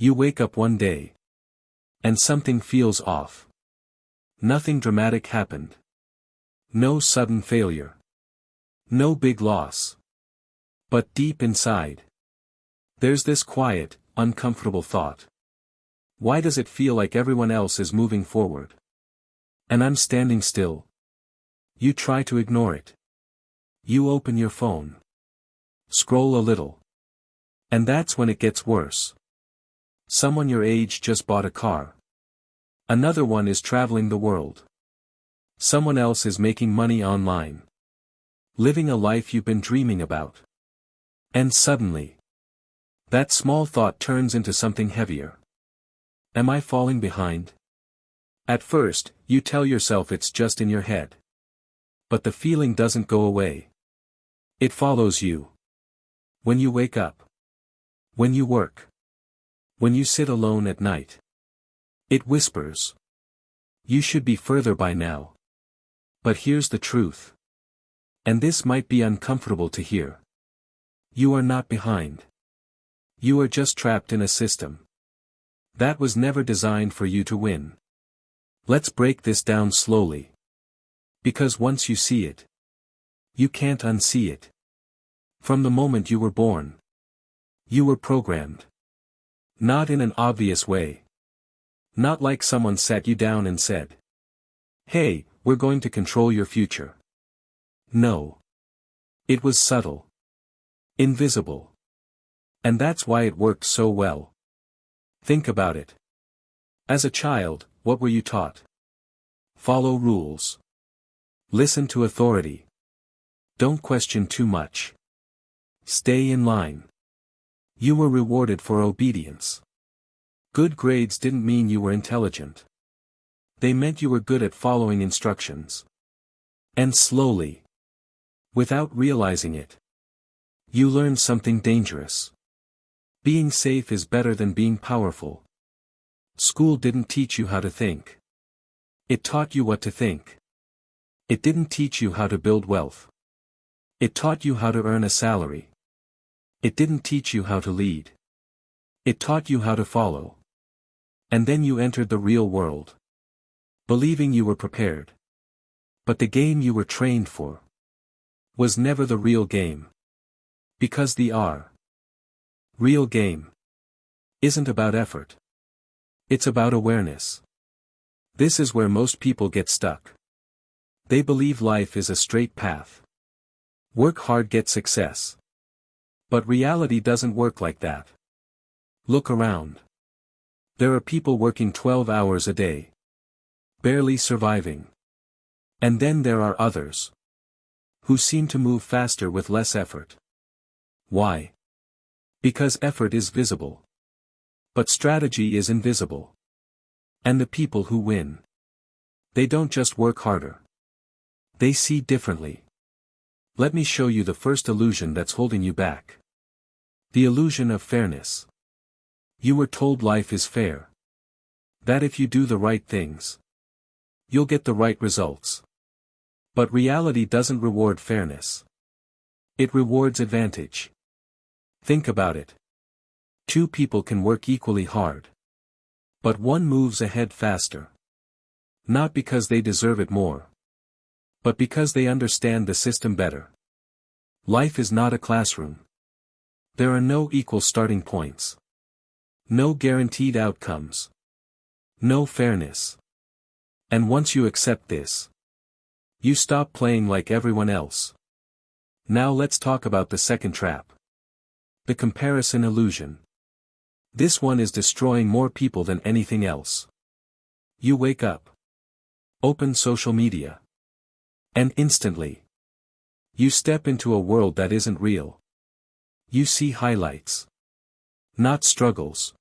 You wake up one day. And something feels off. Nothing dramatic happened. No sudden failure. No big loss. But deep inside, there's this quiet, uncomfortable thought. Why does it feel like everyone else is moving forward? And I'm standing still? You try to ignore it. You open your phone. Scroll a little. And that's when it gets worse. Someone your age just bought a car. Another one is traveling the world. Someone else is making money online. Living a life you've been dreaming about. And suddenly, that small thought turns into something heavier. Am I falling behind? At first, you tell yourself it's just in your head. But the feeling doesn't go away. It follows you. When you wake up. When you work. When you sit alone at night. It whispers. You should be further by now. But here's the truth. And this might be uncomfortable to hear. You are not behind. You are just trapped in a system that was never designed for you to win. Let's break this down slowly. Because once you see it, you can't unsee it. From the moment you were born, you were programmed. Not in an obvious way. Not like someone sat you down and said, "Hey, we're going to control your future." No. It was subtle. Invisible. And that's why it worked so well. Think about it. As a child, what were you taught? Follow rules. Listen to authority. Don't question too much. Stay in line. You were rewarded for obedience. Good grades didn't mean you were intelligent. They meant you were good at following instructions. And slowly, without realizing it, you learned something dangerous. Being safe is better than being powerful. School didn't teach you how to think. It taught you what to think. It didn't teach you how to build wealth. It taught you how to earn a salary. It didn't teach you how to lead. It taught you how to follow. And then you entered the real world, believing you were prepared. But the game you were trained for was never the real game. Because the real game isn't about effort. It's about awareness. This is where most people get stuck. They believe life is a straight path. Work hard, get success. But reality doesn't work like that. Look around. There are people working 12 hours a day, barely surviving. And then there are others who seem to move faster with less effort. Why? Because effort is visible. But strategy is invisible. And the people who win, they don't just work harder. They see differently. Let me show you the first illusion that's holding you back. The illusion of fairness. You were told life is fair. That if you do the right things, you'll get the right results. But reality doesn't reward fairness. It rewards advantage. Think about it. Two people can work equally hard. But one moves ahead faster. Not because they deserve it more, but because they understand the system better. Life is not a classroom. There are no equal starting points. No guaranteed outcomes. No fairness. And once you accept this, you stop playing like everyone else. Now let's talk about the second trap. The comparison illusion. This one is destroying more people than anything else. You wake up. Open social media. And instantly, you step into a world that isn't real. You see highlights. Not struggles.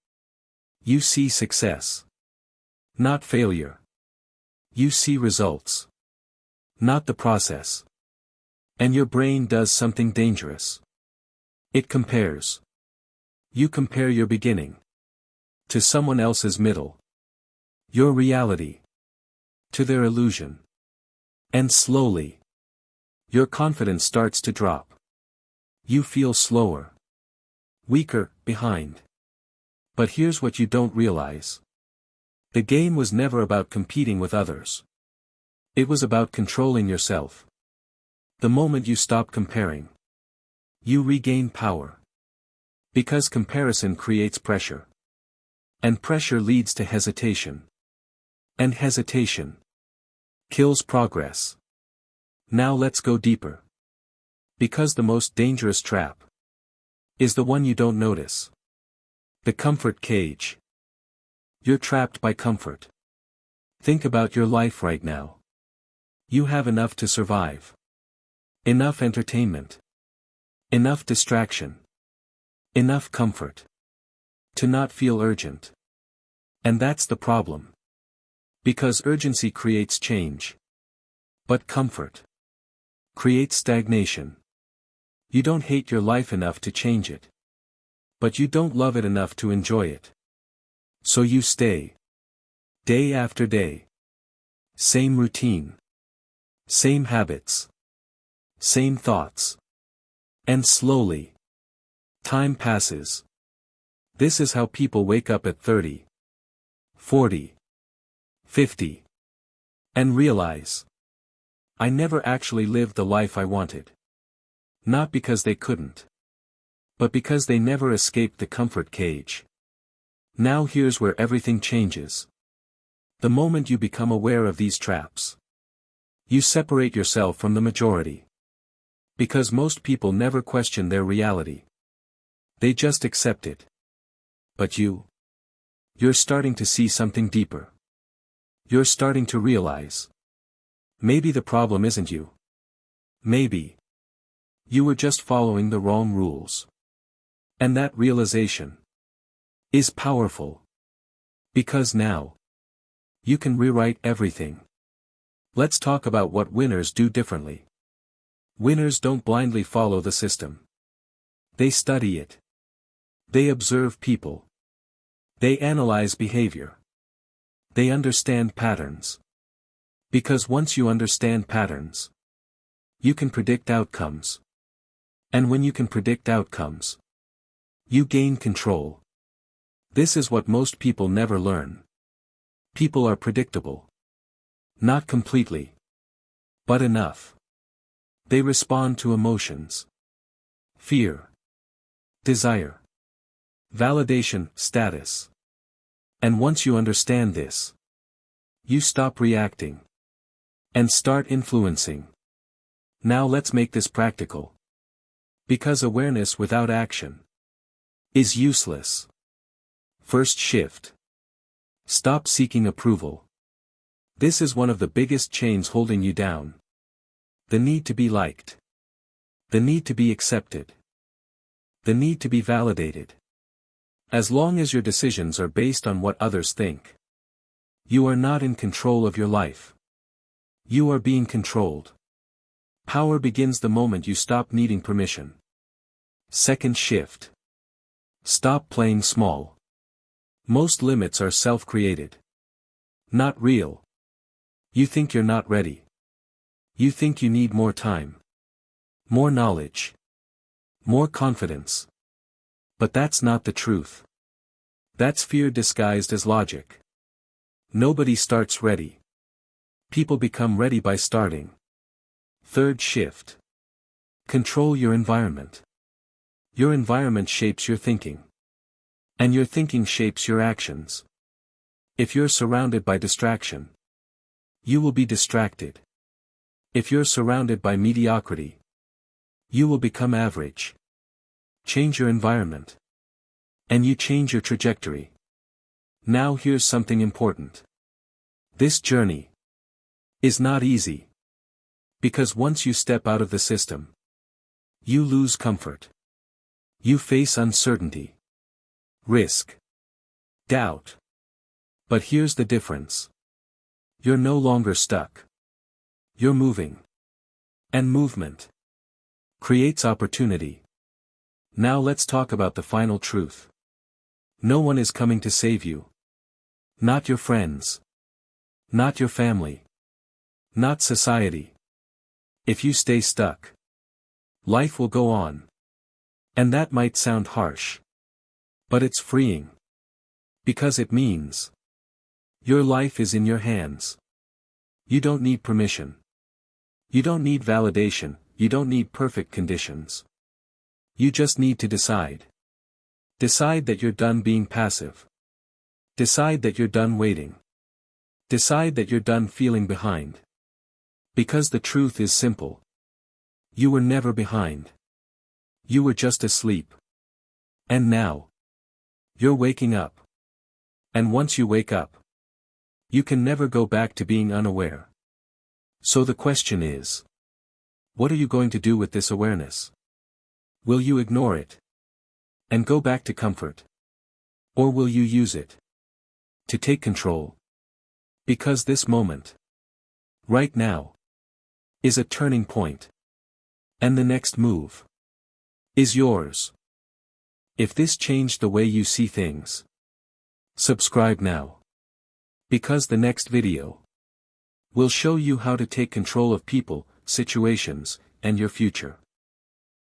You see success. Not failure. You see results. Not the process. And your brain does something dangerous. It compares. You compare your beginning to someone else's middle. Your reality to their illusion. And slowly, your confidence starts to drop. You feel slower. Weaker, behind. But here's what you don't realize. The game was never about competing with others. It was about controlling yourself. The moment you stop comparing, you regain power. Because comparison creates pressure. And pressure leads to hesitation. And hesitation kills progress. Now let's go deeper. Because the most dangerous trap is the one you don't notice. The comfort cage. You're trapped by comfort. Think about your life right now. You have enough to survive. Enough entertainment. Enough distraction. Enough comfort. To not feel urgent. And that's the problem. Because urgency creates change. But comfort creates stagnation. You don't hate your life enough to change it. But you don't love it enough to enjoy it. So you stay. Day after day. Same routine. Same habits. Same thoughts. And slowly, time passes. This is how people wake up at 30, 40, 50. And realize, I never actually lived the life I wanted. Not because they couldn't. But because they never escaped the comfort cage. Now here's where everything changes. The moment you become aware of these traps, you separate yourself from the majority. Because most people never question their reality. They just accept it. But you're starting to see something deeper. You're starting to realize. Maybe the problem isn't you. Maybe you were just following the wrong rules. And that realization is powerful. Because now, you can rewrite everything. Let's talk about what winners do differently. Winners don't blindly follow the system. They study it. They observe people. They analyze behavior. They understand patterns. Because once you understand patterns, you can predict outcomes. And when you can predict outcomes, you gain control. This is what most people never learn. People are predictable. Not completely. But enough. They respond to emotions. Fear. Desire. Validation, status. And once you understand this, you stop reacting. And start influencing. Now let's make this practical. Because awareness without action is useless. First shift. Stop seeking approval. This is one of the biggest chains holding you down. The need to be liked. The need to be accepted. The need to be validated. As long as your decisions are based on what others think, you are not in control of your life. You are being controlled. Power begins the moment you stop needing permission. Second shift. Stop playing small. Most limits are self-created. Not real. You think you're not ready. You think you need more time. More knowledge. More confidence. But that's not the truth. That's fear disguised as logic. Nobody starts ready. People become ready by starting. Third shift. Control your environment. Your environment shapes your thinking. And your thinking shapes your actions. If you're surrounded by distraction, you will be distracted. If you're surrounded by mediocrity, you will become average. Change your environment. And you change your trajectory. Now here's something important. This journey is not easy. Because once you step out of the system, you lose comfort. You face uncertainty. Risk. Doubt. But here's the difference. You're no longer stuck. You're moving. And movement creates opportunity. Now let's talk about the final truth. No one is coming to save you. Not your friends. Not your family. Not society. If you stay stuck, life will go on. And that might sound harsh. But it's freeing. Because it means your life is in your hands. You don't need permission. You don't need validation, you don't need perfect conditions. You just need to decide. Decide that you're done being passive. Decide that you're done waiting. Decide that you're done feeling behind. Because the truth is simple. You were never behind. You were just asleep. And now, you're waking up. And once you wake up, you can never go back to being unaware. So the question is, what are you going to do with this awareness? Will you ignore it and go back to comfort? Or will you use it to take control? Because this moment, right now, is a turning point. And the next move is yours. If this changed the way you see things, subscribe now. Because the next video will show you how to take control of people, situations, and your future.